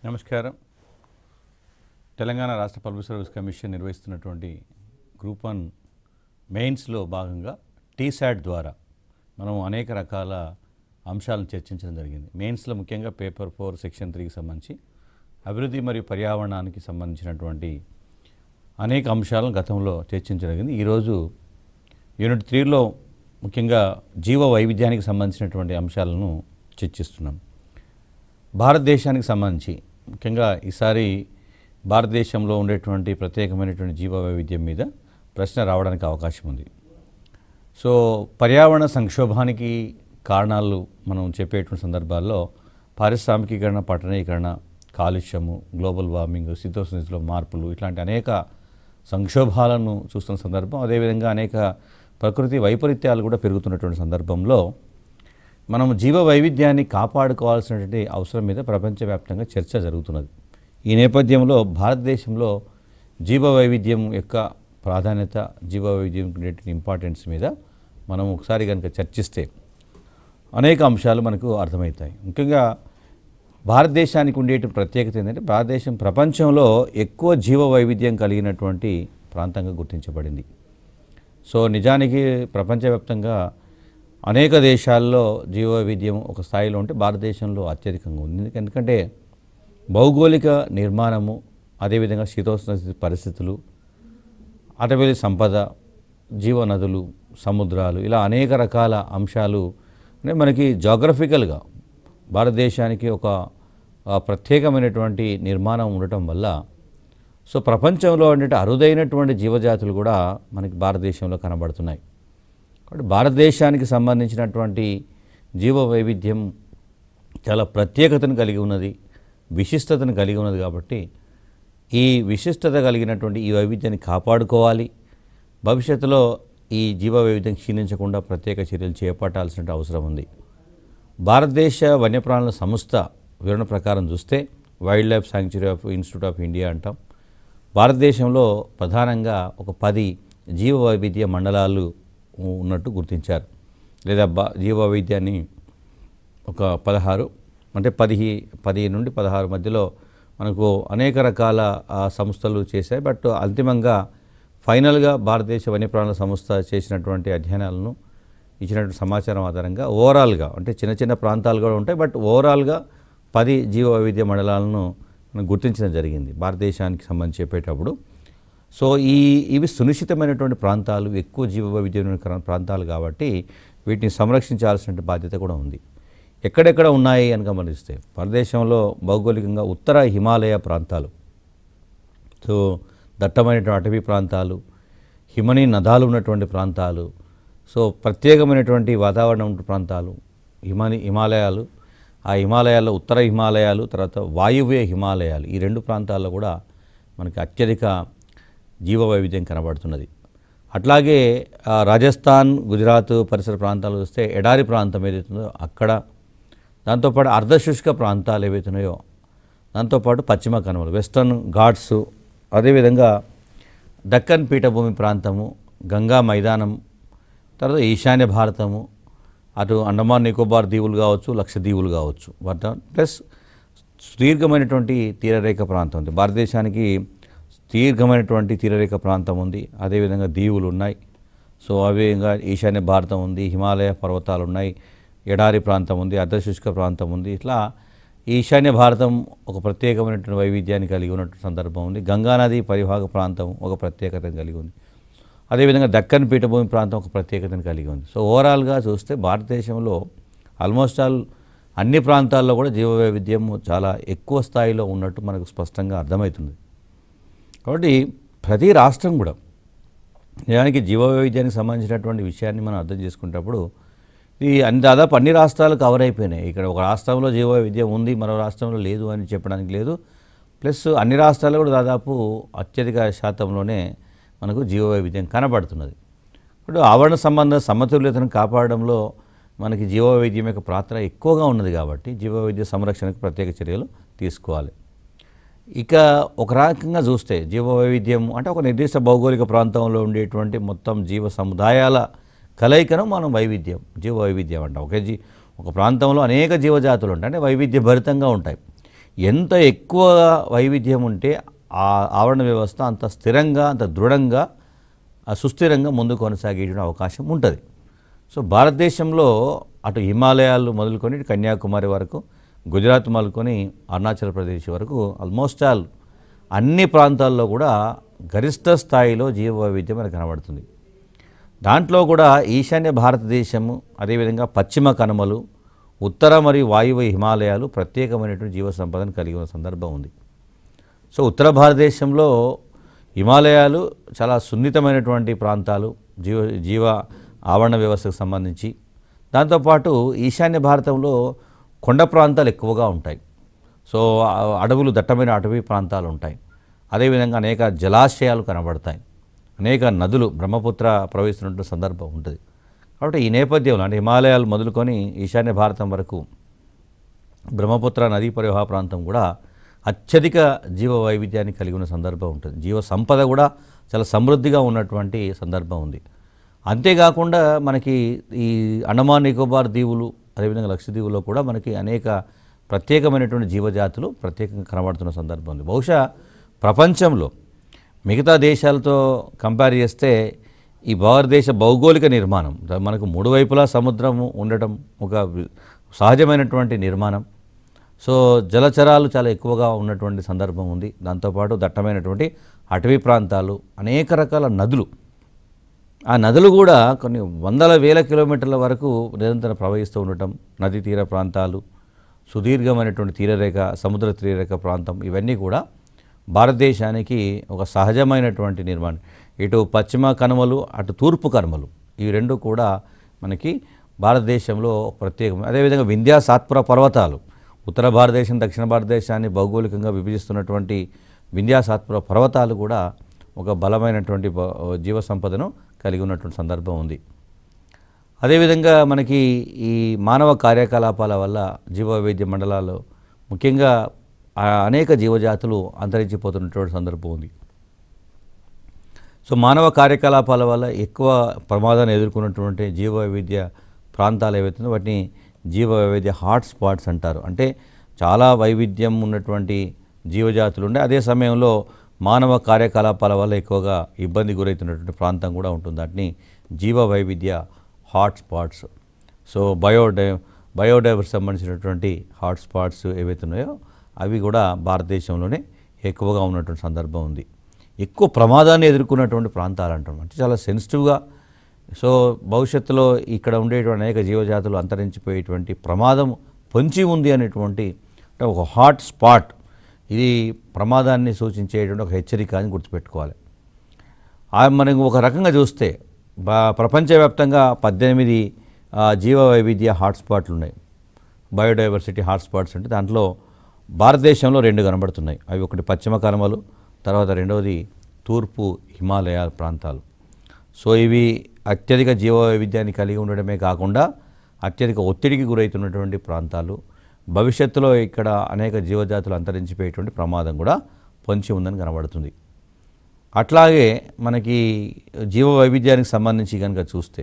నమస్కారం. తెలంగాణ రాష్ట్ర public service commission నిర్వహిస్తున్నటువంటి గ్రూప్ 1 మెయిన్స్లో భాగంగా టీశాట్ ద్వారా మనం అనేక రకాల అంశాలను చర్చించడం జరిగింది. మెయిన్స్లో ముఖ్యంగా పేపర్ 4 సెక్షన్ 3కి సంబంధించి అభివృద్ధి మరియు పర్యావరణానికి సంబంధించినటువంటి అనేక అంశాలను గతంలో చర్చించడం జరిగింది. ఈరోజు యూనిట్ 3లో ముఖ్యంగా జీవ వైవిధ్యానికి సంబంధించినటువంటి అంశాలను చర్చిస్తున్నాం. భారతదేశానికి సంబంధించి ముఖ్యంగా ఈసారి భారతదేశంలో ఉండేటువంటి ప్రత్యేకమైనటువంటి జీవ వైవిధ్యం మీద ప్రశ్న రావడానికి అవకాశం ఉంది. సో పర్యావరణ సంక్షోభానికి కారణాలు మనం చెప్పేటువంటి సందర్భాల్లో పారిశ్రామికీకరణ, పట్టణీకరణ, కాలుష్యము, గ్లోబల్ వార్మింగ్, శీతోష్ణ మార్పులు ఇట్లాంటి అనేక సంక్షోభాలను చూస్తున్న సందర్భం, అదేవిధంగా అనేక ప్రకృతి వైపరీత్యాలు కూడా పెరుగుతున్నటువంటి సందర్భంలో మనం జీవ వైవిధ్యాన్ని కాపాడుకోవాల్సినటువంటి అవసరం మీద ప్రపంచవ్యాప్తంగా చర్చ జరుగుతున్నది. ఈ నేపథ్యంలో భారతదేశంలో జీవ వైవిధ్యం యొక్క ప్రాధాన్యత, జీవ వైవిధ్యం ఇంపార్టెన్స్ మీద మనం ఒకసారి కనుక చర్చిస్తే అనేక అంశాలు మనకు అర్థమవుతాయి. ముఖ్యంగా భారతదేశానికి ఉండేటువంటి ప్రత్యేకత ఏంటంటే భారతదేశం ప్రపంచంలో ఎక్కువ జీవ వైవిధ్యం కలిగినటువంటి ప్రాంతంగా గుర్తించబడింది. సో నిజానికి ప్రపంచవ్యాప్తంగా అనేక దేశాల్లో జీవ వైవిధ్యం ఒక స్థాయిలో ఉంటే భారతదేశంలో అత్యధికంగా ఉంది. ఎందుకంటే భౌగోళిక నిర్మాణము, అదేవిధంగా శీతోష్ణ పరిస్థితులు, అటవీ సంపద, జీవనదులు, సముద్రాలు, ఇలా అనేక రకాల అంశాలు అంటే మనకి జాగ్రఫికల్గా భారతదేశానికి ఒక ప్రత్యేకమైనటువంటి నిర్మాణం ఉండటం వల్ల సో ప్రపంచంలో అంటే అరుదైనటువంటి జీవజాతులు కూడా మనకి భారతదేశంలో కనబడుతున్నాయి. కాబట్టి భారతదేశానికి సంబంధించినటువంటి జీవ వైవిధ్యం చాలా ప్రత్యేకతను కలిగి ఉన్నది, విశిష్టతను కలిగి ఉన్నది. కాబట్టి ఈ విశిష్టత కలిగినటువంటి ఈ వైవిధ్యాన్ని కాపాడుకోవాలి. భవిష్యత్తులో ఈ జీవ వైవిధ్యం క్షీణించకుండా ప్రత్యేక చర్యలు చేపట్టాల్సిన అవసరం ఉంది. భారతదేశ వన్యప్రాణుల సంస్థ వివరణ ప్రకారం చూస్తే wild life sanctuary of institute of India అంటాం. భారతదేశంలో ప్రధానంగా ఒక 10 జీవ వైవిధ్య మండలాలు ఉన్నట్టు గుర్తించారు. లేదా జీవ వైవిధ్యాన్ని ఒక 16 అంటే 10 నుండి 16 మధ్యలో మనకు అనేక రకాల సంస్థలు చేశాయి. బట్ అంతిమంగా ఫైనల్గా భారతదేశ వన్యప్రాణుల సంస్థ చేసినటువంటి అధ్యయనాలను ఇచ్చినటువంటి సమాచారం ఆధారంగా ఓవరాల్గా అంటే చిన్న చిన్న ప్రాంతాలు కూడా ఉంటాయి, బట్ ఓవరాల్గా 10 జీవ వైవిధ్య మండలాలను మనం గుర్తించడం జరిగింది భారతదేశానికి సంబంధించి చెప్పేటప్పుడు. సో ఇవి సునిశ్చితమైనటువంటి ప్రాంతాలు, ఎక్కువ జీవ వైవిధ్యమైన ప్రాంతాలు కాబట్టి వీటిని సంరక్షించాల్సిన బాధ్యత కూడా ఉంది. ఎక్కడెక్కడ ఉన్నాయి అని గమనిస్తే భారతదేశంలో భౌగోళికంగా ఉత్తర హిమాలయ ప్రాంతాలు, సో దట్టమైనటువంటి అటవీ ప్రాంతాలు, హిమనీ నదాలు ఉన్నటువంటి ప్రాంతాలు, సో ప్రత్యేకమైనటువంటి వాతావరణం ఉన్న ప్రాంతాలు, హిమాలయాలు, ఆ హిమాలయాల్లో ఉత్తర హిమాలయాలు, తర్వాత వాయువ్య హిమాలయాలు, ఈ 2 ప్రాంతాల్లో కూడా మనకి అత్యధిక జీవ వైవిధ్యం కనబడుతున్నది. అట్లాగే రాజస్థాన్, గుజరాత్ పరిసర ప్రాంతాలు చూస్తే ఎడారి ప్రాంతం ఏదైతుందో అక్కడ, దాంతోపాటు అర్ధశుష్క ప్రాంతాలు ఏవైతున్నాయో, దాంతోపాటు పశ్చిమ కనుమలు, వెస్టర్న్ ఘాట్స్, అదేవిధంగా దక్కన్ పీఠభూమి ప్రాంతము, గంగా మైదానం, తర్వాత ఈశాన్య భారతము, అటు అండమాన్ నికోబార్ దీవులు కావచ్చు, లక్షద్వీపులు కావచ్చు, ప్లస్ సుదీర్ఘమైనటువంటి తీరరేఖ ప్రాంతం ఉంది. భారతదేశానికి దీర్ఘమైనటువంటి తీరరేఖ ప్రాంతం ఉంది, అదేవిధంగా దీవులు ఉన్నాయి. సో అదేవిధంగా ఈశాన్య భారతం ఉంది, హిమాలయ పర్వతాలు ఉన్నాయి, ఎడారి ప్రాంతం ఉంది, అర్ధశుష్క ప్రాంతం ఉంది. ఇట్లా ఈశాన్య భారతం ఒక ప్రత్యేకమైనటువంటి వైవిధ్యాన్ని కలిగి ఉన్నటువంటి సందర్భం ఉంది. గంగానది పరివాహక ప్రాంతం ఒక ప్రత్యేకతను కలిగి ఉంది. అదేవిధంగా దక్కన్ పీఠభూమి ప్రాంతం ఒక ప్రత్యేకతను కలిగి ఉంది. సో ఓవరాల్గా చూస్తే భారతదేశంలో ఆల్మోస్ట్ ఆల్ అన్ని ప్రాంతాల్లో కూడా జీవ వైవిధ్యం చాలా ఎక్కువ స్థాయిలో ఉన్నట్టు మనకు స్పష్టంగా అర్థమవుతుంది. కాబట్టి ప్రతి రాష్ట్రం కూడా నిజానికి జీవ వైవిధ్యానికి సంబంధించినటువంటి విషయాన్ని మనం అర్థం చేసుకునేటప్పుడు దాదాపు అన్ని రాష్ట్రాలు కవర్ అయిపోయినాయి. ఇక్కడ ఒక రాష్ట్రంలో జీవ వైవిధ్యం ఉంది, మరో రాష్ట్రంలో లేదు అని చెప్పడానికి లేదు. ప్లస్ అన్ని రాష్ట్రాల్లో కూడా దాదాపు అత్యధిక శాతంలోనే మనకు జీవ వైవిధ్యం కనబడుతున్నది. ఇప్పుడు ఆవరణ సంబంధ సమతుల్యతను కాపాడడంలో మనకి జీవ వైవిధ్యం యొక్క పాత్ర ఎక్కువగా ఉన్నది కాబట్టి జీవ వైవిధ్య సంరక్షణకు ప్రత్యేక చర్యలు తీసుకోవాలి. ఇక ఒక రకంగా చూస్తే జీవ వైవిధ్యం అంటే ఒక నిర్దిష్ట భౌగోళిక ప్రాంతంలో ఉండేటువంటి మొత్తం జీవ సముదాయాల కలయికను మనం జీవ వైవిధ్యం అంటాం. ఒక ప్రాంతంలో అనేక జీవజాతులు ఉంటాయి, అంటే వైవిధ్యభరితంగా ఉంటాయి. ఎంత ఎక్కువ వైవిధ్యం ఉంటే ఆ ఆవరణ వ్యవస్థ అంత స్థిరంగా, అంత దృఢంగా, సుస్థిరంగా ముందుకు కొనసాగే అవకాశం ఉంటుంది. సో భారతదేశంలో అటు హిమాలయాలు మొదలుకొని కన్యాకుమారి వరకు, గుజరాత్ మొదలుకొని అరుణాచల్ ప్రదేశ్ వరకు ఆల్మోస్ట్ ఆల్ అన్ని ప్రాంతాల్లో కూడా గరిష్ట స్థాయిలో జీవ వైవిధ్యం మనకు కనబడుతుంది. దాంట్లో కూడా ఈశాన్య భారతదేశము, అదేవిధంగా పశ్చిమ కనుమలు, ఉత్తర మరియు వాయువ్య హిమాలయాలు ప్రత్యేకమైనటువంటి జీవ సంపదను కలిగి ఉన్న సందర్భం ఉంది. సో ఉత్తర భారతదేశంలో హిమాలయాలు చాలా సున్నితమైనటువంటి ప్రాంతాలు జీవ ఆవరణ వ్యవస్థకు సంబంధించి. దాంతోపాటు ఈశాన్య భారతంలో కొండ ప్రాంతాలు ఎక్కువగా ఉంటాయి. సో అడవులు, దట్టమైన అటవీ ప్రాంతాలు ఉంటాయి. అదేవిధంగా అనేక జలాశయాలు కనబడతాయి, అనేక నదులు బ్రహ్మపుత్ర ప్రవహిస్తున్న సందర్భం ఉంటుంది. కాబట్టి ఈ నేపథ్యంలో అంటే హిమాలయాలు మొదలుకొని ఈశాన్య భారతం వరకు బ్రహ్మపుత్ర నదీ పరివాహ ప్రాంతం కూడా అత్యధిక జీవ వైవిధ్యాన్ని కలిగి ఉన్న సందర్భం ఉంటుంది. జీవ సంపద కూడా చాలా సమృద్ధిగా ఉన్నటువంటి సందర్భం ఉంది. అంతేకాకుండా మనకి ఈ అండమాన్ నికోబార్ దీవులు, అదేవిధంగా లక్షద్వీపులో కూడా మనకి అనేక ప్రత్యేకమైనటువంటి జీవజాతులు ప్రత్యేకంగా కనబడుతున్న సందర్భం ఉంది. బహుశా ప్రపంచంలో మిగతా దేశాలతో కంపేర్ చేస్తే ఈ భారతదేశ భౌగోళిక నిర్మాణం, మనకు మూడు వైపులా సముద్రం ఉండటం ఒక సహజమైనటువంటి నిర్మాణం. సో జలచరాలు చాలా ఎక్కువగా ఉన్నటువంటి సందర్భం ఉంది. దాంతోపాటు దట్టమైనటువంటి అటవీ ప్రాంతాలు, అనేక రకాల నదులు, ఆ నదులు కూడా కొన్ని వందల వేల కిలోమీటర్ల వరకు నిరంతరం ప్రవహిస్తూ ఉండటం, నదీ తీర ప్రాంతాలు, సుదీర్ఘమైనటువంటి తీరరేఖ, సముద్ర తీరరేఖ ప్రాంతం, ఇవన్నీ కూడా భారతదేశానికి ఒక సహజమైనటువంటి నిర్మాణం. ఇటు పశ్చిమ కనుమలు, అటు తూర్పు కనుమలు, ఇవి రెండు కూడా మనకి భారతదేశంలో ప్రత్యేకం. అదేవిధంగా వింధ్యా సాత్పుర పర్వతాలు, ఉత్తర భారతదేశం, దక్షిణ భారతదేశాన్ని భౌగోళికంగా విభజిస్తున్నటువంటి వింధ్యా సాత్పుర పర్వతాలు కూడా ఒక బలమైనటువంటి జీవ సంపదను కలిగి ఉన్నటువంటి సందర్భం ఉంది. అదేవిధంగా మనకి ఈ మానవ కార్యకలాపాల వల్ల జీవ వైవిధ్య మండలాల్లో ముఖ్యంగా అనేక జీవజాతులు అంతరించిపోతున్నటువంటి సందర్భం ఉంది. సో మానవ కార్యకలాపాల వల్ల ఎక్కువ ప్రమాదాన్ని ఎదుర్కొన్నటువంటి జీవ వైవిధ్య ప్రాంతాలు ఏవైతుందో వాటిని జీవ వైవిధ్య హాట్ స్పాట్స్ అంటారు. అంటే చాలా వైవిధ్యం ఉన్నటువంటి జీవజాతులు ఉండే, అదే సమయంలో మానవ కార్యకలాపాల వల్ల ఎక్కువగా ఇబ్బంది గురవుతున్నటువంటి ప్రాంతం కూడా ఉంటుంది. వాటిని జీవ వైవిధ్య హాట్ స్పాట్స్. సో బయోడైవర్సిటీ సంబంధించినటువంటి హాట్ స్పాట్స్ ఏవైతే ఉన్నాయో అవి కూడా భారతదేశంలోనే ఎక్కువగా ఉన్నటువంటి సందర్భం ఉంది. ఎక్కువ ప్రమాదాన్ని ఎదుర్కొన్నటువంటి ప్రాంతాలు అంటాం, అంటే చాలా సెన్సిటివ్గా. సో భవిష్యత్తులో ఇక్కడ ఉండేటువంటి అనేక జీవజాతులు అంతరించిపోయేటువంటి ప్రమాదం పొంచి ఉంది అనేటువంటి అంటే ఒక హాట్ స్పాట్, ఇది ప్రమాదాన్ని సూచించేటువంటి ఒక హెచ్చరిక అని గుర్తుపెట్టుకోవాలి. మనం ఒక రకంగా చూస్తే ప్రపంచవ్యాప్తంగా 18 జీవ వైవిధ్య హాట్స్పాట్లు ఉన్నాయి, బయోడైవర్సిటీ హాట్స్పాట్స్. అంటే దాంట్లో భారతదేశంలో 2 కనబడుతున్నాయి. అవి ఒకటి పశ్చిమ కనుమలు, తర్వాత రెండవది తూర్పు హిమాలయ ప్రాంతాలు. సో ఇవి అత్యధిక జీవ వైవిధ్యాన్ని కలిగి ఉండడమే కాకుండా అత్యధిక ఒత్తిడికి గురవుతున్నటువంటి ప్రాంతాలు. భవిష్యత్తులో ఇక్కడ అనేక జీవజాతులు అంతరించిపోయేటువంటి ప్రమాదం కూడా పొంచి ఉందని కనబడుతుంది. అట్లాగే మనకి జీవ వైవిధ్యానికి సంబంధించి కనుక చూస్తే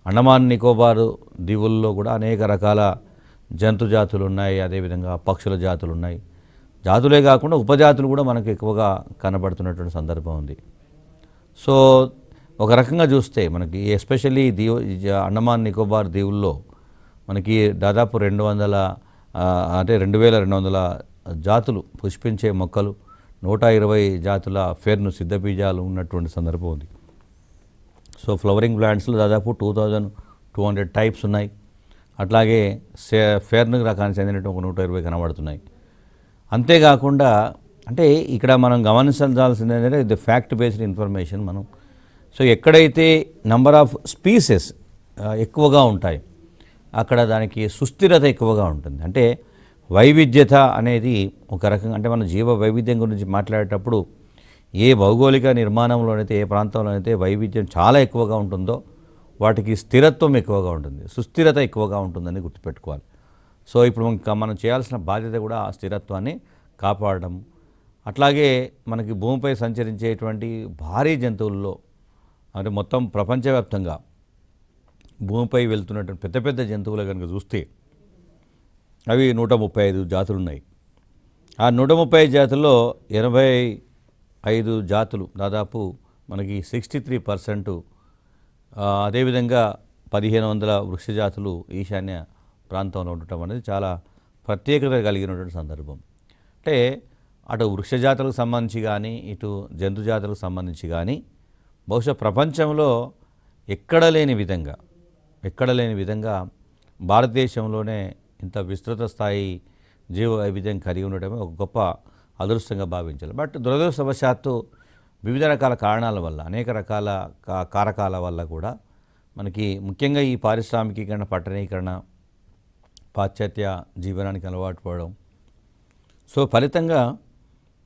అండమాన్ నికోబార్ దీవుల్లో కూడా అనేక రకాల జంతు జాతులు ఉన్నాయి, అదేవిధంగా పక్షుల జాతులు ఉన్నాయి. జాతులే కాకుండా ఉపజాతులు కూడా మనకు ఎక్కువగా కనబడుతున్నటువంటి సందర్భం ఉంది. సో ఒక రకంగా చూస్తే మనకి ఎస్పెషల్లీ అండమాన్ నికోబార్ దీవుల్లో మనకి దాదాపు 2200 జాతులు పుష్పించే మొక్కలు, 120 జాతుల ఫెర్న్ సిద్ధబీజాలు ఉన్నటువంటి సందర్భం ఉంది. సో ఫ్లవరింగ్ ప్లాంట్స్లో దాదాపు 2200 టైప్స్ ఉన్నాయి. అట్లాగే ఫెర్న్ రకానికి చెందినట్టు ఒక 120 కనబడుతున్నాయి. అంతేకాకుండా అంటే ఇక్కడ మనం గమనించాల్సింది ఏంటంటే ఇది ఫ్యాక్ట్ బేస్డ్ ఇన్ఫర్మేషన్. మనం సో ఎక్కడైతే నంబర్ ఆఫ్ స్పీసెస్ ఎక్కువగా ఉంటాయి అక్కడ దానికి సుస్థిరత ఎక్కువగా ఉంటుంది. అంటే వైవిధ్యత అనేది ఒక రకంగా, అంటే మన జీవ వైవిధ్యం గురించి మాట్లాడేటప్పుడు ఏ భౌగోళిక నిర్మాణంలోనైతే, ఏ ప్రాంతంలోనైతే వైవిధ్యం చాలా ఎక్కువగా ఉంటుందో వాటికి స్థిరత్వం ఎక్కువగా ఉంటుంది, సుస్థిరత ఎక్కువగా ఉంటుందని గుర్తుపెట్టుకోవాలి. సో ఇప్పుడు మనం చేయాల్సిన బాధ్యత కూడా ఆ స్థిరత్వాన్ని కాపాడడం. అట్లాగే మనకి భూమిపై సంచరించేటువంటి భారీ జంతువుల్లో, అంటే మొత్తం ప్రపంచవ్యాప్తంగా భూమిపై వెళ్తున్నటువంటి పెద్ద పెద్ద జంతువులు కనుక చూస్తే అవి 135 జాతులు ఉన్నాయి. ఆ 135 జాతుల్లో 85 జాతులు దాదాపు మనకి 63%, అదేవిధంగా 1500 వృక్ష జాతులు ఈశాన్య ప్రాంతంలో ఉండటం అనేది చాలా ప్రత్యేకత కలిగినటువంటి సందర్భం. అంటే అటు వృక్ష జాతులకు సంబంధించి కానీ ఇటు జంతు జాతులకు సంబంధించి కానీ బహుశా ప్రపంచంలో ఎక్కడ లేని విధంగా భారతదేశంలోనే ఇంత విస్తృత స్థాయి జీవ వైవిధ్యం కలిగి ఉండటమే ఒక గొప్ప అదృష్టంగా భావించాలి. బట్ దురదృష్టవశాత్తు వివిధ రకాల కారణాల వల్ల అనేక రకాల కారకాల వల్ల కూడా మనకి ముఖ్యంగా ఈ పారిశ్రామికీకరణ, పట్టణీకరణ, పాశ్చాత్య జీవనానికి అలవాటు పడడం, సో ఫలితంగా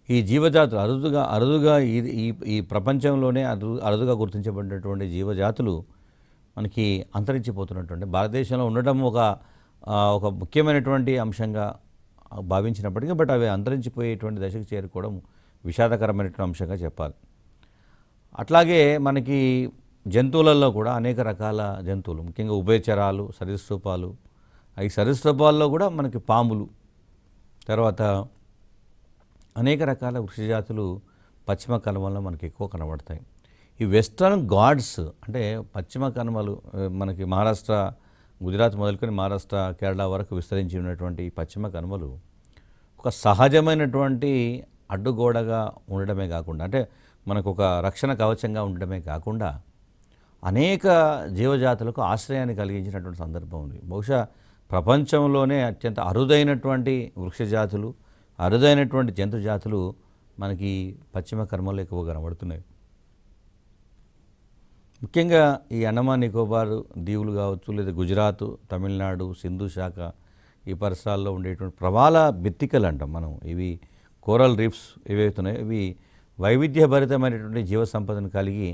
ఈ జీవజాతులు అరుదుగా ఈ ప్రపంచంలోనే అరుదుగా గుర్తించబడినటువంటి జీవజాతులు మనకి అంతరించిపోతున్నటువంటి భారతదేశంలో ఉండడం ఒక ముఖ్యమైనటువంటి అంశంగా భావించినప్పటికీ బట్ అవి అంతరించిపోయేటువంటి దశకు చేరుకోవడం విషాదకరమైనటువంటి అంశంగా చెప్పాలి. అట్లాగే మనకి జంతువులలో కూడా అనేక రకాల జంతువులు, ముఖ్యంగా ఉభయచరాలు, సరీసృపాలు, ఈ సరీసృపాల్లో కూడా మనకి పాములు, తర్వాత అనేక రకాల వృక్షజాతులు పశ్చిమ కనుమల్లో మనకి ఎక్కువ కనబడతాయి. ఈ వెస్ట్రన్ ఘాట్స్ అంటే పశ్చిమ కనుమలు మనకి మహారాష్ట్ర, గుజరాత్ మొదలుకొని మహారాష్ట్ర, కేరళ వరకు విస్తరించి ఉన్నటువంటి ఈ పశ్చిమ కనుమలు ఒక సహజమైనటువంటి అడ్డుగోడగా ఉండడమే కాకుండా, అంటే మనకు ఒక రక్షణ కవచంగా ఉండడమే కాకుండా అనేక జీవజాతులకు ఆశ్రయాన్ని కలిగించినటువంటి సందర్భం ఉంది. బహుశా ప్రపంచంలోనే అత్యంత అరుదైనటువంటి వృక్షజాతులు, అరుదైనటువంటి జంతు జాతులు మనకి పశ్చిమ కనుమల్లో ఎక్కువ కనబడుతున్నాయి. ముఖ్యంగా ఈ అండమాన్ నికోబార్ దీవులు కావచ్చు, లేదా గుజరాత్, తమిళనాడు, సింధు శాఖ ఈ పరిసరాల్లో ఉండేటువంటి ప్రవాల బిత్తికలు అంటాం మనం. ఇవి కోరల్ రీఫ్స్ ఏవైతున్నాయో ఇవి వైవిధ్యభరితమైనటువంటి జీవ సంపదను కలిగి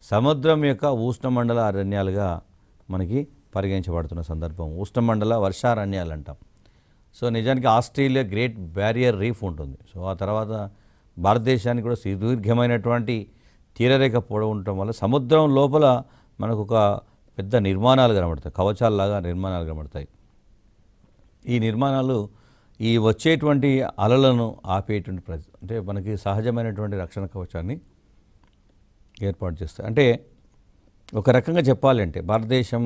సముద్రం యొక్క ఉష్ణమండల అరణ్యాలుగా మనకి పరిగణించబడుతున్న సందర్భం. ఉష్ణమండల వర్షారణ్యాలు అంటాం. సో నిజానికి ఆస్ట్రేలియా గ్రేట్ బ్యారియర్ రీఫ్ ఉంటుంది. సో ఆ తర్వాత భారతదేశానికి కూడా సుదీర్ఘమైనటువంటి తీరరేఖ పొడవు ఉండటం వల్ల సముద్రం లోపల మనకు ఒక పెద్ద నిర్మాణాలు కనబడతాయి, కవచాలలాగా నిర్మాణాలు కనబడతాయి. ఈ నిర్మాణాలు ఈ వచ్చేటువంటి అలలను ఆపేటువంటి అంటే మనకి సహజమైనటువంటి రక్షణ కవచాన్ని ఏర్పాటు చేస్తాయి. అంటే ఒక రకంగా చెప్పాలంటే భారతదేశం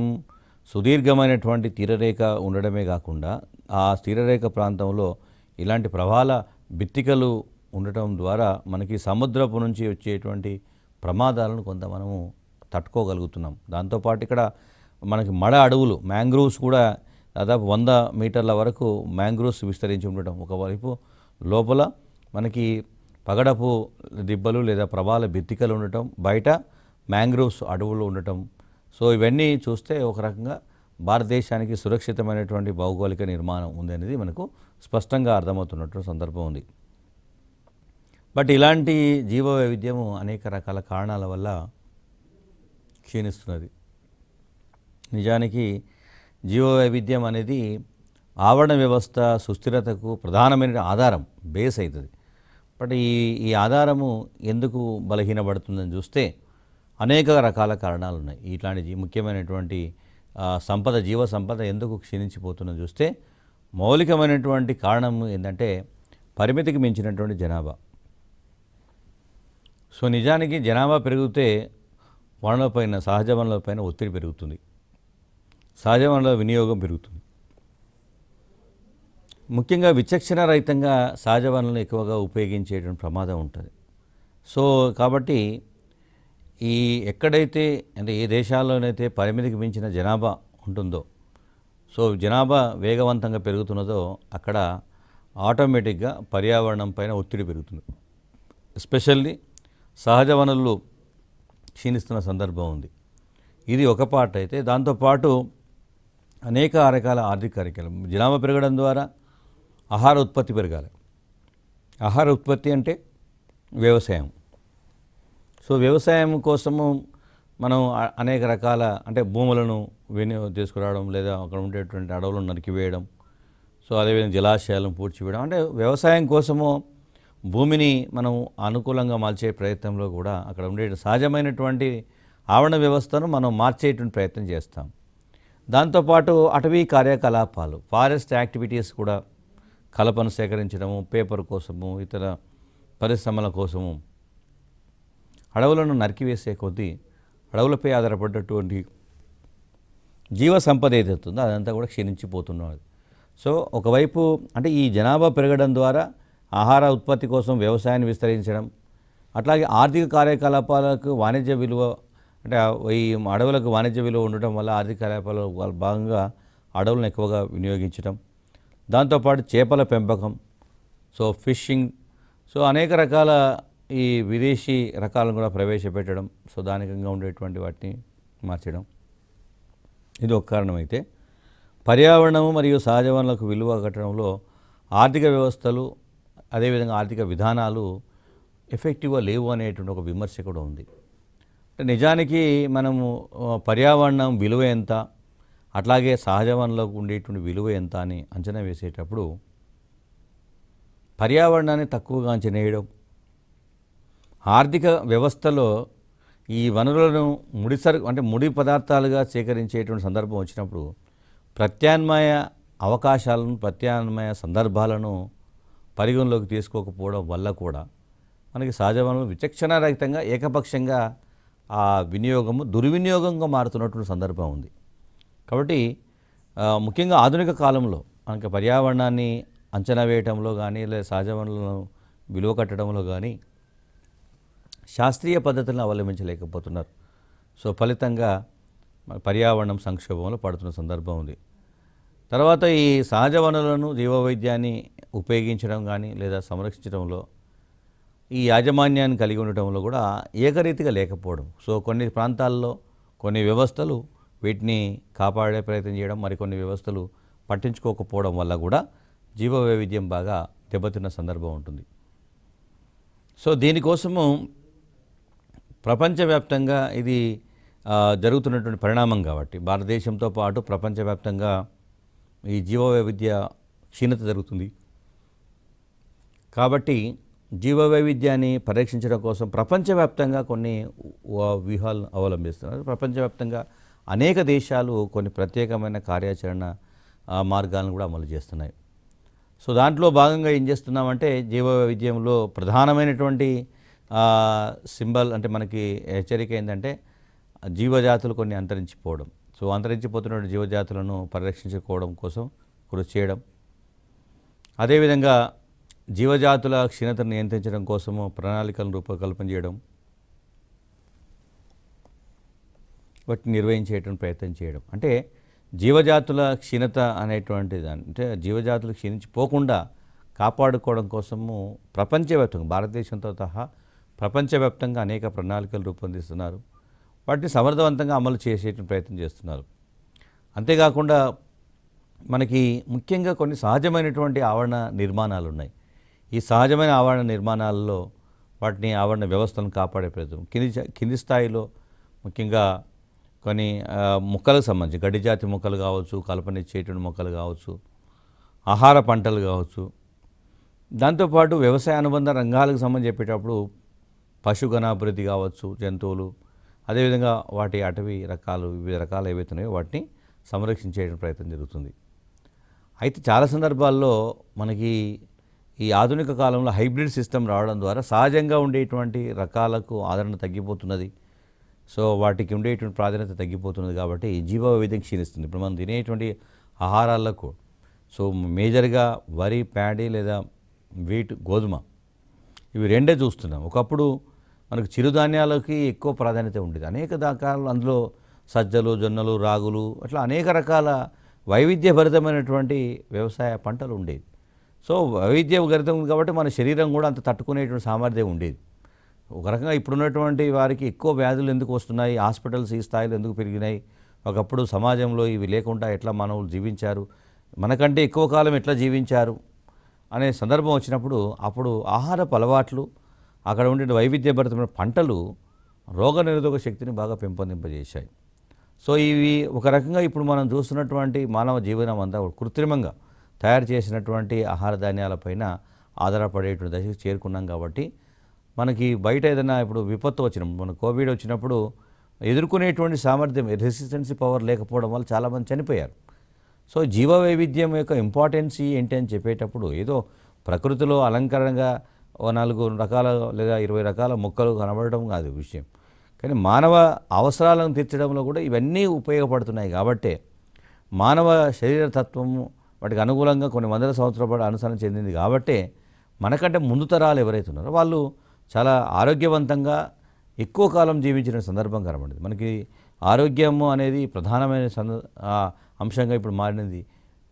సుదీర్ఘమైనటువంటి తీరరేఖ ఉండడమే కాకుండా ఆ తీరరేఖ ప్రాంతంలో ఇలాంటి ప్రవాల బిత్తికలు ఉండటం ద్వారా మనకి సముద్రపు నుంచి వచ్చేటువంటి ప్రమాదాలను కొంత మనము తట్టుకోగలుగుతున్నాం. దాంతోపాటు ఇక్కడ మనకి మడ అడవులు, మ్యాంగ్రూవ్స్ కూడా దాదాపు 100 మీటర్ల వరకు మ్యాంగ్రూవ్స్ విస్తరించి ఉండటం, ఒకవైపు లోపల మనకి పగడపు దిబ్బలు లేదా ప్రవాల బిత్తికలు ఉండటం, బయట మ్యాంగ్రూవ్స్ అడవులు ఉండటం. సో ఇవన్నీ చూస్తే ఒక రకంగా భారతదేశానికి సురక్షితమైనటువంటి భౌగోళిక నిర్మాణం ఉంది అనేది మనకు స్పష్టంగా అర్థమవుతున్నటువంటి సందర్భం ఉంది. బట్ ఇలాంటి జీవ వైవిధ్యము అనేక రకాల కారణాల వల్ల క్షీణిస్తున్నది. నిజానికి జీవ వైవిధ్యం అనేది ఆవరణ వ్యవస్థ సుస్థిరతకు ప్రధానమైన ఆధారం, బేస్ అవుతుంది. బట్ ఈ ఆధారము ఎందుకు బలహీనపడుతుందని చూస్తే అనేక రకాల కారణాలు ఉన్నాయి. ఇట్లాంటి ముఖ్యమైనటువంటి సంపద, జీవ సంపద ఎందుకు క్షీణించిపోతుందని చూస్తే మౌలికమైనటువంటి కారణం ఏంటంటే పరిమితికి మించినటువంటి జనాభా. సో నిజానికి జనాభా పెరిగితే వనరులపైన, సహజ వనరులపైన ఒత్తిడి పెరుగుతుంది, సహజ వనరుల వినియోగం పెరుగుతుంది. ముఖ్యంగా విచక్షణ రహితంగా సహజ వనరులను ఎక్కువగా ఉపయోగించేటువంటి ప్రమాదం ఉంటుంది. సో కాబట్టి ఎక్కడైతే అంటే ఏ దేశాల్లోనైతే పరిమితికి మించిన జనాభా ఉంటుందో, సో జనాభా వేగవంతంగా పెరుగుతున్నదో అక్కడ ఆటోమేటిక్గా పర్యావరణం పైన ఒత్తిడి పెరుగుతుంది. ఎస్పెషల్లీ సహజ వనరులు క్షీణిస్తున్న సందర్భం ఉంది. ఇది ఒక పార్ట్ అయితే, దాంతోపాటు అనేక రకాల ఆర్థిక కార్యక్రమాలు, జనాభా పెరగడం ద్వారా ఆహార ఉత్పత్తి పెరగాలి. ఆహార ఉత్పత్తి అంటే వ్యవసాయం. సో వ్యవసాయం కోసము మనం అనేక రకాల అంటే భూములను తీసుకురావడం, లేదా అక్కడ ఉండేటువంటి అడవులను నరికివేయడం, సో అదేవిధంగా జలాశయాలను పూడ్చివేయడం, అంటే వ్యవసాయం కోసము భూమిని మనం అనుకూలంగా మార్చే ప్రయత్నంలో కూడా అక్కడ ఉండే సహజమైనటువంటి ఆవరణ వ్యవస్థను మనం మార్చేటువంటి ప్రయత్నం చేస్తాం. దాంతోపాటు అటవీ కార్యకలాపాలు, ఫారెస్ట్ యాక్టివిటీస్ కూడా కలపను సేకరించడము, పేపర్ కోసము, ఇతర పరిశ్రమల కోసము అడవులను నరికివేసే కొద్దీ అడవులపై ఆధారపడ్డటువంటి జీవ సంపద ఏదైతుందో అదంతా కూడా క్షీణించిపోతున్నది. సో ఒకవైపు అంటే ఈ జనాభా పెరగడం ద్వారా ఆహార ఉత్పత్తి కోసం వ్యవసాయాన్ని విస్తరించడం, అట్లాగే ఆర్థిక కార్యకలాపాలకు వాణిజ్య విలువ అంటే ఈ అడవులకు వాణిజ్య విలువ ఉండటం వల్ల ఆర్థిక కార్యకలాపాల భాగంగా అడవులను ఎక్కువగా వినియోగించడం, దాంతోపాటు చేపల పెంపకం, సో ఫిషింగ్, సో అనేక రకాల ఈ విదేశీ రకాలను కూడా ప్రవేశపెట్టడం, సో దానికంగా ఉండేటువంటి వాటిని మార్చడం, ఇది ఒక కారణమైతే పర్యావరణము మరియు సహజ వనరులకు విలువ కట్టడంలో ఆర్థిక వ్యవస్థలు అదేవిధంగా ఆర్థిక విధానాలు ఎఫెక్టివ్గా లేవు అనేటువంటి ఒక విమర్శ కూడా ఉంది. నిజానికి మనము పర్యావరణం విలువ ఎంత, అట్లాగే సహజ వనరులకు ఉండేటువంటి విలువ ఎంత అని అంచనా వేసేటప్పుడు పర్యావరణాన్ని తక్కువగా అంచనా వేయడం, ఆర్థిక వ్యవస్థలో ఈ వనరులను ముడి పదార్థాలుగా సేకరించేటువంటి సందర్భం వచ్చినప్పుడు ప్రత్యామ్నాయ అవకాశాలను, ప్రత్యామ్నాయ సందర్భాలను పరిగణలోకి తీసుకోకపోవడం వల్ల కూడా మనకి సహజ వనరులు విచక్షణారహితంగా ఏకపక్షంగా ఆ వినియోగము దుర్వినియోగంగా మారుతున్నటువంటి సందర్భం ఉంది. కాబట్టి ముఖ్యంగా ఆధునిక కాలంలో మనకి పర్యావరణాన్ని అంచనా వేయటంలో కానీ లేదా సహజ వనరులను విలువ కట్టడంలో కానీ శాస్త్రీయ పద్ధతులను అవలంబించలేకపోతున్నారు. సో ఫలితంగా పర్యావరణం సంక్షోభంలో పడుతున్న సందర్భం ఉంది. తర్వాత ఈ సహజ వనరులను జీవవైద్యాన్ని ఉపయోగించడం కానీ లేదా సంరక్షించడంలో ఈ యాజమాన్యాన్ని కలిగి ఉండటంలో కూడా ఏకరీతిగా లేకపోవడం. సో కొన్ని ప్రాంతాల్లో కొన్ని వ్యవస్థలు వీటిని కాపాడే ప్రయత్నం చేయడం, మరికొన్ని వ్యవస్థలు పట్టించుకోకపోవడం వల్ల కూడా జీవ వైవిధ్యం బాగా దెబ్బతిన్న సందర్భం ఉంటుంది. సో దీనికోసము ప్రపంచవ్యాప్తంగా ఇది జరుగుతున్నటువంటి పరిణామం కాబట్టి భారతదేశంతో పాటు ప్రపంచవ్యాప్తంగా ఈ జీవ వైవిధ్య క్షీణత జరుగుతుంది. కాబట్టి జీవ వైవిధ్యాన్ని పరీక్షించడం కోసం ప్రపంచవ్యాప్తంగా కొన్ని వ్యూహాలను అవలంబిస్తున్నారు. ప్రపంచవ్యాప్తంగా అనేక దేశాలు కొన్ని ప్రత్యేకమైన కార్యాచరణ మార్గాలను కూడా అమలు చేస్తున్నాయి. సో దాంట్లో భాగంగా ఏం చేస్తున్నామంటే జీవ వైవిధ్యంలో ప్రధానమైనటువంటి సింబల్ అంటే మనకి హెచ్చరిక ఏంటంటే జీవజాతులు కొన్ని అంతరించిపోవడం. సో అంతరించిపోతున్న జీవజాతులను పరిరక్షించుకోవడం కోసం కృషి చేయడం, అదేవిధంగా జీవజాతుల క్షీణతను నియంత్రించడం కోసము ప్రణాళికలను రూపకల్పన చేయడం, వాటిని నిర్వహించేటువంటి ప్రయత్నం చేయడం. అంటే జీవజాతుల క్షీణత అనేటువంటిది అంటే జీవజాతులు క్షీణించిపోకుండా కాపాడుకోవడం కోసము ప్రపంచవ్యాప్తంగా భారతదేశంతో సహా ప్రపంచవ్యాప్తంగా అనేక ప్రణాళికలు రూపొందిస్తున్నారు. వాటిని సమర్థవంతంగా అమలు చేసేటువంటి ప్రయత్నం చేస్తున్నారు. అంతేకాకుండా మనకి ముఖ్యంగా కొన్ని సహజమైనటువంటి ఆవరణ నిర్మాణాలు ఉన్నాయి. ఈ సహజమైన ఆవరణ నిర్మాణాలలో వాటిని ఆవరణ వ్యవస్థలను కాపాడే ప్రయత్నం కింది స్థాయిలో ముఖ్యంగా కొన్ని మొక్కలకు సంబంధించి గడ్డి జాతి మొక్కలు కావచ్చు, కలపనిచ్చేటువంటి మొక్కలు కావచ్చు, ఆహార పంటలు కావచ్చు, దాంతోపాటు వ్యవసాయ అనుబంధ రంగాలకు సంబంధించి చెప్పేటప్పుడు పశుగణాభివృద్ధి కావచ్చు, జంతువులు, అదేవిధంగా వాటి అటవీ రకాలు వివిధ రకాలు ఏవైతున్నాయో వాటిని సంరక్షించే ప్రయత్నం జరుగుతుంది. అయితే చాలా సందర్భాల్లో మనకి ఈ ఆధునిక కాలంలో హైబ్రిడ్ సిస్టమ్ రావడం ద్వారా సహజంగా ఉండేటువంటి రకాలకు ఆదరణ తగ్గిపోతున్నది. సో వాటికి ఉండేటువంటి ప్రాధాన్యత తగ్గిపోతున్నది కాబట్టి జీవ వైవిధ్యం క్షీణిస్తుంది. ఇప్పుడు మనం తినేటువంటి ఆహారాలకు సో మేజర్గా వరి, ప్యాడీ లేదా వీట్, గోధుమ ఇవి రెండే చూస్తున్నాం. ఒకప్పుడు మనకు చిరుధాన్యాలకి ఎక్కువ ప్రాధాన్యత ఉండేది. అనేక రకాలు అందులో సజ్జలు, జొన్నలు, రాగులు అట్లా అనేక రకాల వైవిధ్యభరితమైనటువంటి వ్యవసాయ పంటలు ఉండేవి. సో వైవిధ్యభరితం ఉంది కాబట్టి మన శరీరం కూడా అంత తట్టుకునేటువంటి సామర్థ్యం ఉండేది. ఒక రకంగా ఇప్పుడున్నటువంటి వారికి ఎక్కువ వ్యాధులు ఎందుకు వస్తున్నాయి, హాస్పిటల్స్ ఈ స్థాయిలో ఎందుకు పెరిగినాయి, ఒకప్పుడు సమాజంలో ఇవి లేకుండా ఎట్లా మానవులు జీవించారు, మనకంటే ఎక్కువ కాలం ఎట్లా జీవించారు అనే సందర్భం వచ్చినప్పుడు అప్పుడు ఆహారపు అలవాట్లు, అక్కడ ఉండే వైవిధ్యభరితమైన పంటలు రోగనిరోధక శక్తిని బాగా పెంపొందింపజేశాయి. సో ఇవి ఒక రకంగా ఇప్పుడు మనం చూస్తున్నటువంటి మానవ జీవనం అంతా కృత్రిమంగా తయారు చేసినటువంటి ఆహార ధాన్యాలపైన ఆధారపడేటువంటి దశకు చేరుకున్నాం. కాబట్టి మనకి బయట ఏదైనా ఇప్పుడు విపత్తు వచ్చినప్పుడు, మన కోవిడ్ వచ్చినప్పుడు ఎదుర్కొనేటువంటి సామర్థ్యం రెసిస్టెన్సీ పవర్ లేకపోవడం వల్ల చాలామంది చనిపోయారు. సో జీవ వైవిధ్యం యొక్క ఇంపార్టెన్స్ ఏంటి అని చెప్పేటప్పుడు ఏదో ప్రకృతిలో అలంకరణగా ఓ 4 రకాల లేదా 20 రకాల మొక్కలు కనబడటం కాదు విషయం. కానీ మానవ అవసరాలను తీర్చడంలో కూడా ఇవన్నీ ఉపయోగపడుతున్నాయి కాబట్టే మానవ శరీర తత్వము వాటికి అనుకూలంగా కొన్ని వందల సంవత్సరాల పాటు అనుసరణ చెందింది కాబట్టే మనకంటే ముందు తరాలు ఎవరైతే ఉన్నారో వాళ్ళు చాలా ఆరోగ్యవంతంగా ఎక్కువ కాలం జీవించిన సందర్భం కనబడింది. మనకి ఆరోగ్యము అనేది ప్రధానమైన అంశంగా ఇప్పుడు మారినది.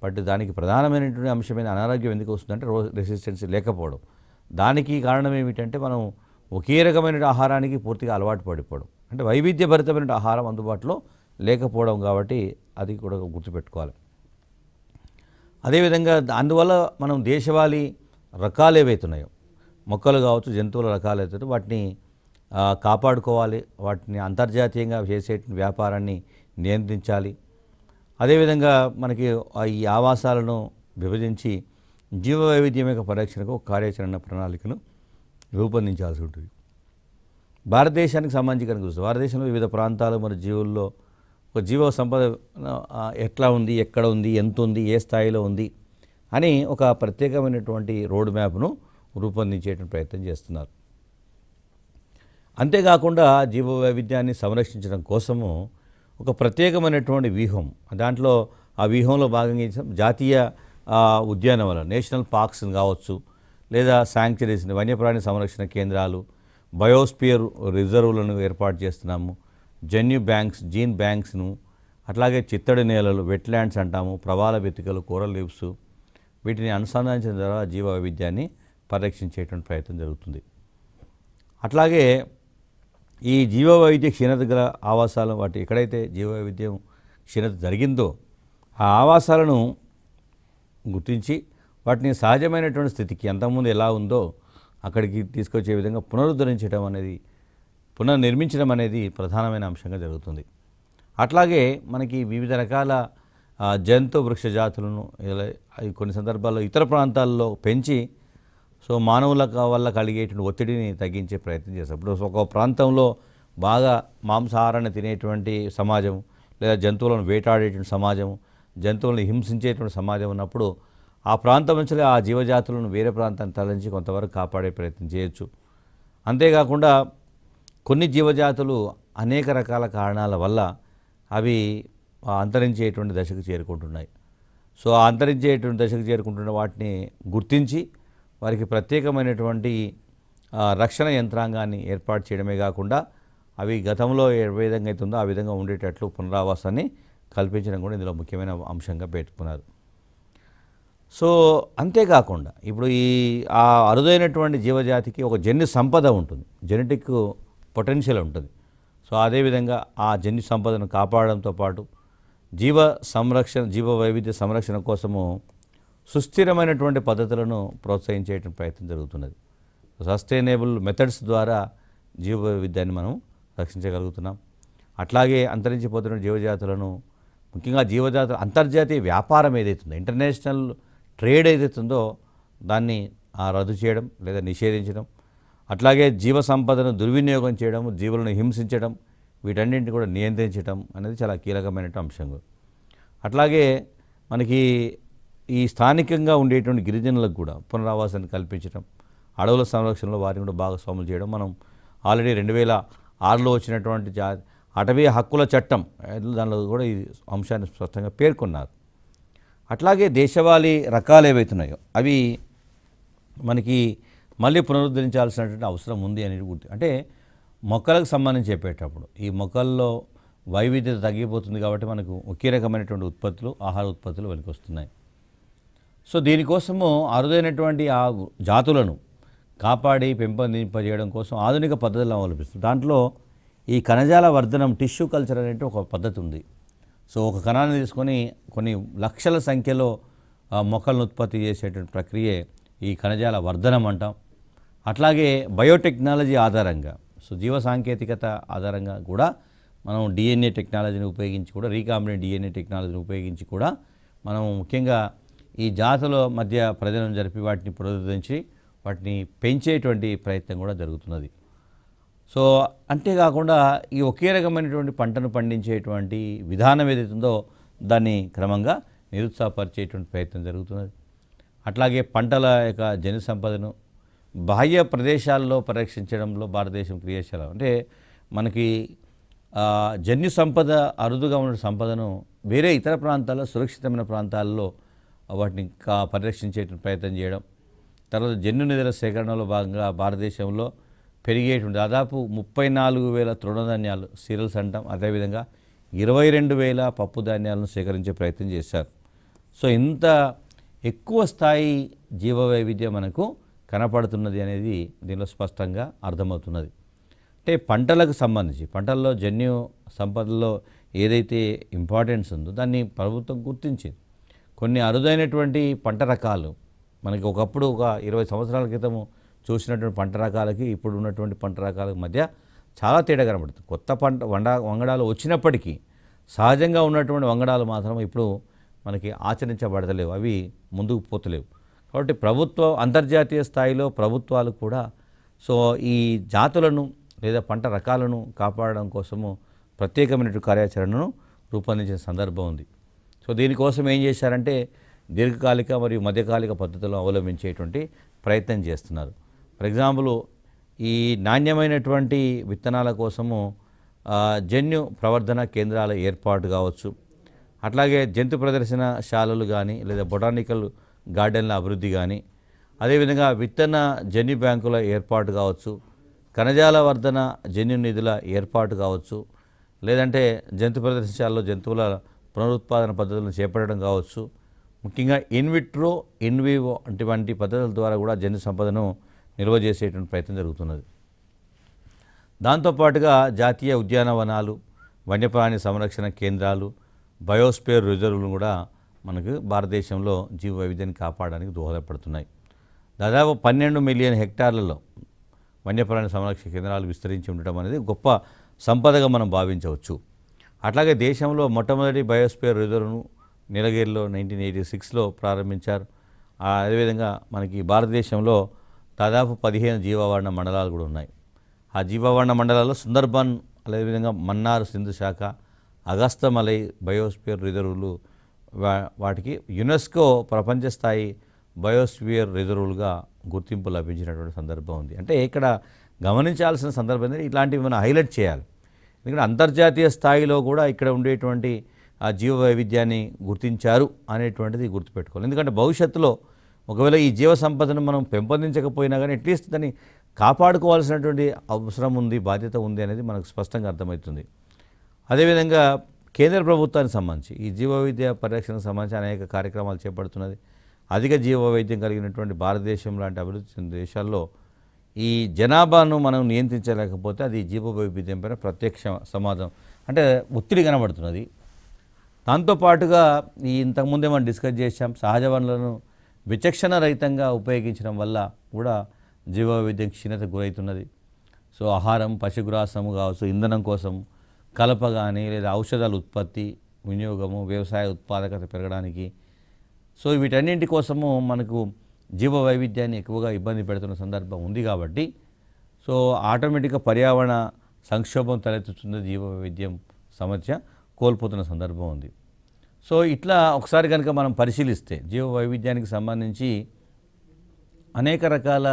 బట్ దానికి ప్రధానమైనటువంటి అంశమైన అనారోగ్యం ఎందుకు వస్తుందంటే రెసిస్టెన్స్ లేకపోవడం. దానికి కారణం ఏమిటంటే మనం ఒకే రకమైన ఆహారానికి పూర్తిగా అలవాటు పడిపోవడం, అంటే వైవిధ్యభరితమైన ఆహారం అందుబాటులో లేకపోవడం. కాబట్టి అది కూడా గుర్తుపెట్టుకోవాలి. అదేవిధంగా అందువల్ల మనం దేశవాళీ రకాలు ఏవైతున్నాయో మొక్కలు కావచ్చు, జంతువుల రకాలు అవుతాయో వాటిని కాపాడుకోవాలి. వాటిని అంతర్జాతీయంగా చేసే వ్యాపారాన్ని నియంత్రించాలి. అదేవిధంగా మనకి ఈ ఆవాసాలను విభజించి జీవ వైవిధ్యం యొక్క పరిరక్షణకు ఒక కార్యాచరణ ప్రణాళికను రూపొందించాల్సి ఉంటుంది. భారతదేశానికి సంబంధించి కనుక చూస్తే భారతదేశంలో వివిధ ప్రాంతాలు మరి జీవుల్లో ఒక జీవ సంపద ఎట్లా ఉంది, ఎక్కడ ఉంది, ఎంత ఉంది, ఏ స్థాయిలో ఉంది అని ఒక ప్రత్యేకమైనటువంటి రోడ్ మ్యాప్ను రూపొందించేటువంటి ప్రయత్నం చేస్తున్నారు. అంతేకాకుండా జీవ వైవిధ్యాన్ని సంరక్షించడం కోసము ఒక ప్రత్యేకమైనటువంటి వ్యూహం, దాంట్లో ఆ వ్యూహంలో భాగంగా జాతీయ ఉద్యానవనాలు నేషనల్ పార్క్స్ కావచ్చు, లేదా శాంక్చురీస్ని వన్యప్రాణి సంరక్షణ కేంద్రాలు, బయోస్పియర్ రిజర్వులను ఏర్పాటు చేస్తున్నాము. జన్యు బ్యాంక్స్, జీన్ బ్యాంక్స్ను, అట్లాగే చిత్తడి నేలలు, వెట్లాండ్స్ అంటాము, ప్రవాల వెతికలు, కోరల్ లీవ్స్, వీటిని అనుసంధానించడం ద్వారా జీవ వైవిధ్యాన్ని పరిరక్షించేటువంటి ప్రయత్నం జరుగుతుంది. అట్లాగే ఈ జీవ వైవిధ్య క్షీణత గల ఆవాసాలు, వాటి ఎక్కడైతే జీవ వైవిధ్యం క్షీణత జరిగిందో ఆ ఆవాసాలను గుర్తించి వాటిని సహజమైనటువంటి స్థితికి అంతకుముందు ఎలా ఉందో అక్కడికి తీసుకొచ్చే విధంగా పునరుద్ధరించడం అనేది, పునర్నిర్మించడం అనేది ప్రధానమైన అంశంగా జరుగుతుంది. అట్లాగే మనకి వివిధ రకాల జంతు వృక్ష జాతులను కొన్ని సందర్భాల్లో ఇతర ప్రాంతాల్లో పెంచి మానవుల వల్ల కలిగేటువంటి ఒత్తిడిని తగ్గించే ప్రయత్నం చేస్తారు. ఇప్పుడు ఒక ప్రాంతంలో బాగా మాంసాహారాన్ని తినేటువంటి సమాజం, లేదా జంతువులను వేటాడేటువంటి సమాజం, జంతువులను హింసించేటువంటి సమాజం ఉన్నప్పుడు ఆ ప్రాంతం నుంచి ఆ జీవజాతులను వేరే ప్రాంతాన్ని తరలించి కొంతవరకు కాపాడే ప్రయత్నం చేయొచ్చు. అంతేకాకుండా కొన్ని జీవజాతులు అనేక రకాల కారణాల వల్ల అవి అంతరించేటువంటి దశకు చేరుకుంటున్నాయి. ఆ అంతరించేటువంటి దశకు చేరుకుంటున్న వాటిని గుర్తించి వారికి ప్రత్యేకమైనటువంటి రక్షణ యంత్రాంగాన్ని ఏర్పాటు చేయడమే కాకుండా అవి గతంలో ఏ విధంగా అవుతుందో ఆ విధంగా ఉండేటట్లు పునరావాసాన్ని కల్పించడం కూడా ఇందులో ముఖ్యమైన అంశంగా పెట్టుకున్నారు. అంతేకాకుండా ఇప్పుడు ఆ అరుదైనటువంటి జీవజాతికి ఒక జన్యు సంపద ఉంటుంది, జెనెటిక్ పొటెన్షియల్ ఉంటుంది. అదేవిధంగా ఆ జన్యు సంపదను కాపాడడంతో పాటు జీవ వైవిధ్య సంరక్షణ కోసము సుస్థిరమైనటువంటి పద్ధతులను ప్రోత్సహించేటువంటి ప్రయత్నం జరుగుతున్నది. సస్టైనబుల్ మెథడ్స్ ద్వారా జీవ వైవిధ్యాన్ని మనం రక్షించగలుగుతున్నాం. అట్లాగే అంతరించిపోతున్న జీవజాతులను, ముఖ్యంగా జీవజాతుల అంతర్జాతీయ వ్యాపారం ఏదైతుందో, ఇంటర్నేషనల్ ట్రేడ్ ఏదైతుందో దాన్ని రద్దు చేయడం లేదా నిషేధించడం, అట్లాగే జీవ సంపదను దుర్వినియోగం చేయడం, జీవులను హింసించడం, వీటన్నింటిని కూడా నియంత్రించడం అనేది చాలా కీలకమైన అంశం. అట్లాగే మనకి ఈ స్థానికంగా ఉండేటువంటి గిరిజనులకు కూడా పునరావాసాన్ని కల్పించడం, అడవుల సంరక్షణలో వారిని కూడా భాగస్వాములు చేయడం. మనం ఆల్రెడీ 2006లో వచ్చినటువంటి అటవీ హక్కుల చట్టం దానిలో కూడా ఈ అంశాన్ని స్పష్టంగా పేర్కొన్నారు. అట్లాగే దేశవాళీ రకాలు ఏవైతున్నాయో అవి మనకి మళ్ళీ పునరుద్ధరించాల్సినటువంటి అవసరం ఉంది అనేది గుర్తు. అంటే మొక్కలకు సంబంధించి చెప్పేటప్పుడు ఈ మొక్కల్లో వైవిధ్యత తగ్గిపోతుంది కాబట్టి మనకు ఒకే రకమైనటువంటి ఉత్పత్తులు, ఆహార ఉత్పత్తులు వెనక్కి వస్తున్నాయి. దీనికోసము అరుదైనటువంటి ఆ జాతులను కాపాడి పెంపొందింపజేయడం కోసం ఆధునిక పద్ధతులను అవలంబిస్తుంది. దాంట్లో ఈ కణజాల వర్ధనం, టిష్యూ కల్చర్ అనేది ఒక పద్ధతి ఉంది. ఒక కణాన్ని తీసుకొని కొన్ని లక్షల సంఖ్యలో మొక్కలను ఉత్పత్తి చేసేటువంటి ప్రక్రియే ఈ కణజాల వర్ధనం అంటాం. అట్లాగే బయోటెక్నాలజీ ఆధారంగా, జీవ సాంకేతికత ఆధారంగా కూడా మనం డిఎన్ఏ టెక్నాలజీని ఉపయోగించి కూడా, రీకాంబినెంట్ డిఎన్ఏ టెక్నాలజీని ఉపయోగించి కూడా మనం ముఖ్యంగా ఈ జాతుల మధ్య ప్రజలను జరిపి వాటిని పునరుద్ధరించి వాటిని పెంచేటువంటి ప్రయత్నం కూడా జరుగుతున్నది. అంతేకాకుండా ఈ ఒకే రకమైనటువంటి పంటను పండించేటువంటి విధానం ఏదైతుందో దాన్ని క్రమంగా నిరుత్సాహపరిచేటువంటి ప్రయత్నం జరుగుతున్నది. అట్లాగే పంటల యొక్క జన్యు సంపదను బాహ్య ప్రదేశాల్లో పరిరక్షించడంలో భారతదేశం క్రియాశీలం. అంటే మనకి జన్యు సంపద అరుదుగా ఉన్న సంపదను వేరే ఇతర ప్రాంతాల్లో సురక్షితమైన ప్రాంతాల్లో వాటిని పరిరక్షించేటువంటి ప్రయత్నం చేయడం. తర్వాత జన్యు నిధుల సేకరణలో భాగంగా భారతదేశంలో పెరిగేటువంటి దాదాపు 34,000 తృణధాన్యాలు సీరియల్స్ అంటాం, అదేవిధంగా 22,000 పప్పు ధాన్యాలను సేకరించే ప్రయత్నం చేశారు. సో ఇంత ఎక్కువ స్థాయి జీవ వైవిధ్యం మనకు కనపడుతున్నది అనేది దీనిలో స్పష్టంగా అర్థమవుతున్నది. అంటే పంటలకు సంబంధించి పంటల్లో జన్యు సంపదలో ఏదైతే ఇంపార్టెన్స్ ఉందో దాన్ని ప్రభుత్వం గుర్తించింది. కొన్ని అరుదైనటువంటి పంట రకాలు మనకి ఒకప్పుడు ఒక 20 సంవత్సరాల క్రితము చూసినటువంటి పంట రకాలకి ఇప్పుడు ఉన్నటువంటి పంట రకాల మధ్య చాలా తేడా కనబడుతుంది. కొత్త పంట వంగడాలు వచ్చినప్పటికీ సహజంగా ఉన్నటువంటి వంగడాలు మాత్రం ఇప్పుడు మనకి ఆచరించబడతలేవు, అవి ముందుకు పోతలేవు. కాబట్టి ప్రభుత్వం అంతర్జాతీయ స్థాయిలో ప్రభుత్వాలు కూడా సో ఈ జాతులను లేదా పంట రకాలను కాపాడడం కోసము ప్రత్యేకమైన కార్యాచరణను రూపొందించిన సందర్భం ఉంది. సో దీనికోసం ఏం చేశారంటే దీర్ఘకాలిక మరియు మధ్యకాలిక పద్ధతులను అవలంబించేటువంటి ప్రయత్నం చేస్తున్నారు. ఫర్ ఎగ్జాంపుల్ ఈ నాణ్యమైనటువంటి విత్తనాల కోసము జన్యు ప్రవర్ధన కేంద్రాల ఏర్పాటు కావచ్చు, అట్లాగే జంతు ప్రదర్శనశాలలు కానీ లేదా బొటానికల్ గార్డెన్ల అభివృద్ధి కానీ, అదేవిధంగా విత్తన జన్యు బ్యాంకుల ఏర్పాటు కావచ్చు, కణజాల వర్ధన జన్యు నిధుల ఏర్పాటు కావచ్చు, లేదంటే జంతు ప్రదర్శనశాలలో జంతువుల పునరుత్పాదన పద్ధతులను చేపట్టడం కావచ్చు, ముఖ్యంగా ఇన్విట్రో ఇన్వివో వంటి పద్ధతుల ద్వారా కూడా జన్యు సంపదను నిల్వ చేసేటువంటి ప్రయత్నం జరుగుతున్నది. దాంతోపాటుగా జాతీయ ఉద్యానవనాలు, వన్యప్రాణి సంరక్షణ కేంద్రాలు, బయోస్పియర్ రిజర్వులు కూడా మనకు భారతదేశంలో జీవ వైవిధ్యాన్ని కాపాడడానికి దోహదపడుతున్నాయి. దాదాపు 12 మిలియన్ హెక్టార్లలో వన్యప్రాణి సంరక్షణ కేంద్రాలు విస్తరించి ఉండటం అనేది గొప్ప సంపదగా మనం భావించవచ్చు. అట్లాగే దేశంలో మొట్టమొదటి బయోస్పియర్ రిజర్వ్ను నీలగిరిలో 1986లో ప్రారంభించారు. అదేవిధంగా మనకి భారతదేశంలో దాదాపు 15 జీవావరణ మండలాలు కూడా ఉన్నాయి. ఆ జీవావరణ మండలాల్లో సుందర్బన్, అదేవిధంగా మన్నార్ సింధు శాఖ, అగస్తమలై బయోస్పియర్ రిజర్వులు వాటికి యునెస్కో ప్రపంచ స్థాయి బయోస్పియర్ రిజర్వులుగా గుర్తింపు లభించినటువంటి సందర్భం ఉంది. అంటే ఇక్కడ గమనించాల్సిన సందర్భం ఏంటంటే ఇట్లాంటివి మనం హైలైట్ చేయాలి. ఎందుకంటే అంతర్జాతీయ స్థాయిలో కూడా ఇక్కడ ఉండేటువంటి ఆ జీవ వైవిధ్యాన్ని గుర్తించారు అనేటువంటిది గుర్తుపెట్టుకోవాలి. ఎందుకంటే భవిష్యత్తులో ఒకవేళ ఈ జీవ సంపదను మనం పెంపొందించకపోయినా కానీ అట్లీస్ట్ దాన్ని కాపాడుకోవాల్సినటువంటి అవసరం ఉంది, బాధ్యత ఉంది అనేది మనకు స్పష్టంగా అర్థమవుతుంది. అదేవిధంగా కేంద్ర ప్రభుత్వానికి సంబంధించి ఈ జీవ వైవిధ్య పరిరక్షణకు సంబంధించి అనేక కార్యక్రమాలు చేపడుతున్నది. అధిక జీవ వైవిధ్యం కలిగినటువంటి భారతదేశం లాంటి అభివృద్ధి చెందిన దేశాల్లో ఈ జనాభాను మనం నియంత్రించలేకపోతే అది జీవ వైవిధ్యం పైన ప్రత్యక్ష సమాజం అంటే ఒత్తిడి కనబడుతున్నది. దాంతోపాటుగా ఈ ఇంతకుముందే మనం డిస్కస్ చేసాం, సహజ వనరులను విచక్షణ రహితంగా ఉపయోగించడం వల్ల కూడా జీవ వైవిధ్యం క్షీణతకు గురవుతున్నది. సో ఆహారం, పశుగ్రాసము కావచ్చు, ఇంధనం కోసం కలప కానీ లేదా ఔషధాల ఉత్పత్తి, వినియోగము, వ్యవసాయ ఉత్పాదకత పెరగడానికి సో వీటన్నింటి కోసము మనకు జీవ వైవిధ్యాన్ని ఎక్కువగా ఇబ్బంది పెడుతున్న సందర్భం ఉంది. కాబట్టి సో ఆటోమేటిక్గా పర్యావరణ సంక్షోభం తలెత్తుతుంది, జీవ వైవిధ్యం సమస్య కోల్పోతున్న సందర్భం ఉంది. సో ఇట్లా ఒకసారి కనుక మనం పరిశీలిస్తే జీవ వైవిధ్యానికి సంబంధించి అనేక రకాల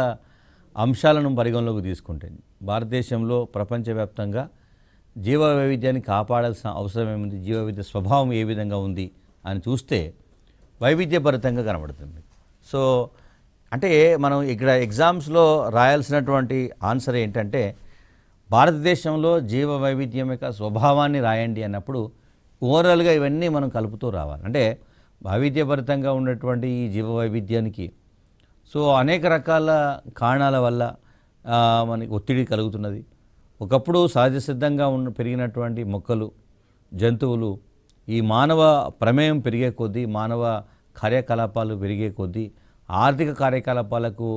అంశాలను పరిగణలోకి తీసుకుంటే భారతదేశంలో ప్రపంచవ్యాప్తంగా జీవ వైవిధ్యాన్ని కాపాడాల్సిన అవసరం ఏముంది, జీవ వైవిధ్య స్వభావం ఏ విధంగా ఉంది అని చూస్తే వైవిధ్యభరితంగా కనబడుతుంది. సో అంటే మనం ఇక్కడ ఎగ్జామ్స్లో రాయాల్సినటువంటి ఆన్సర్ ఏంటంటే భారతదేశంలో జీవ వైవిధ్యం యొక్క స్వభావాన్ని రాయండి అన్నప్పుడు ఓవరాల్గా ఇవన్నీ మనం కలుపుతూ రావాలి. అంటే వైవిధ్యభరితంగా ఉన్నటువంటి ఈ జీవ వైవిధ్యానికి సో అనేక రకాల కారణాల వల్ల మనకి ఒత్తిడి కలుగుతున్నది. ఒకప్పుడు సహజ సిద్ధంగా పెరిగినటువంటి మొక్కలు, జంతువులు ఈ మానవ ప్రమేయం పెరిగే కొద్దీ, మానవ కార్యకలాపాలు పెరిగే కొద్దీ, ఆర్థిక కార్యకలాపాలకు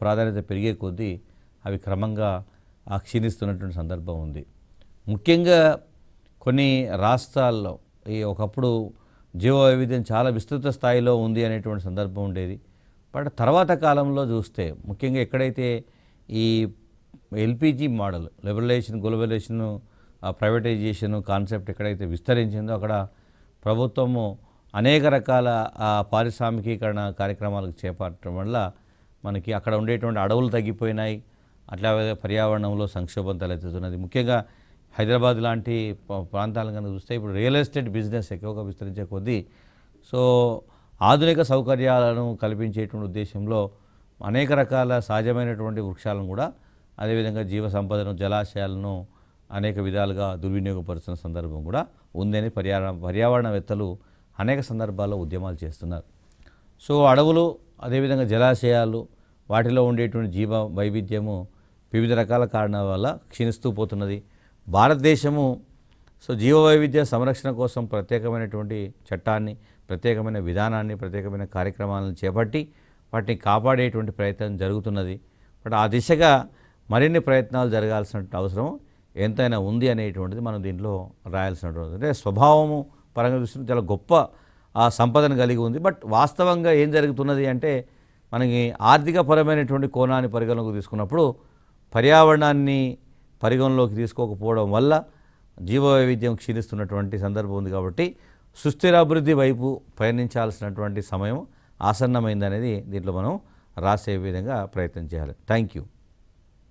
ప్రాధాన్యత పెరిగే కొద్దీ అవి క్రమంగా క్షీణిస్తున్నటువంటి సందర్భం ఉంది. ముఖ్యంగా కొన్ని రాష్ట్రాల్లో ఈ ఒకప్పుడు జీవ వైవిధ్యం చాలా విస్తృత స్థాయిలో ఉంది అనేటువంటి సందర్భం ఉండేది. బట్ తర్వాత కాలంలో చూస్తే ముఖ్యంగా ఎక్కడైతే ఈ LPG model liberalisation, globalisation, privatisation concept ఎక్కడైతే విస్తరించిందో అక్కడ ప్రభుత్వము అనేక రకాల పారిశ్రామికీకరణ కార్యక్రమాలకు చేపట్టడం వల్ల మనకి అక్కడ ఉండేటువంటి అడవులు తగ్గిపోయినాయి. అట్లా పర్యావరణంలో సంక్షోభం తలెత్తుతున్నది. ముఖ్యంగా హైదరాబాద్ లాంటి ప్రాంతాలను కనుక చూస్తే ఇప్పుడు రియల్ ఎస్టేట్ బిజినెస్ ఎక్కువగా విస్తరించే కొద్దీ సో ఆధునిక సౌకర్యాలను కల్పించేటువంటి ఉద్దేశంలో అనేక రకాల సహజమైనటువంటి వృక్షాలను కూడా అదేవిధంగా జీవ సంపదను జలాశయాలను అనేక విధాలుగా దుర్వినియోగపరుస్తున్న సందర్భం కూడా ఉందని పర్యావరణవేత్తలు అనేక సందర్భాల్లో ఉద్యమాలు చేస్తున్నారు. సో అడవులు అదేవిధంగా జలాశయాలు వాటిలో ఉండేటువంటి జీవ వైవిధ్యము వివిధ రకాల కారణాల వల్ల క్షీణిస్తూ పోతున్నది. భారతదేశము సో జీవ వైవిధ్య సంరక్షణ కోసం ప్రత్యేకమైనటువంటి చట్టాన్ని, ప్రత్యేకమైన విధానాన్ని, ప్రత్యేకమైన కార్యక్రమాలను చేపట్టి వాటిని కాపాడేటువంటి ప్రయత్నం జరుగుతున్నది. బట్ ఆ దిశగా మరిన్ని ప్రయత్నాలు జరగాల్సిన అవసరం ఎంతైనా ఉంది అనేటువంటిది మనం దీంట్లో రాయాల్సినటువంటి, అంటే స్వభావము పరంగా చూస్తే చాలా గొప్ప సంపదను కలిగి ఉంది. బట్ వాస్తవంగా ఏం జరుగుతున్నది అంటే మనకి ఆర్థికపరమైనటువంటి కోణాన్ని పరిగణలోకి తీసుకున్నప్పుడు పర్యావరణాన్ని పరిగణలోకి తీసుకోకపోవడం వల్ల జీవ వైవిధ్యం క్షీణిస్తున్నటువంటి సందర్భం ఉంది. కాబట్టి సుస్థిరాభివృద్ధి వైపు పయనించాల్సినటువంటి సమయం ఆసన్నమైందనేది దీంట్లో మనం రాసే విధంగా ప్రయత్నం చేయాలి. Thank you.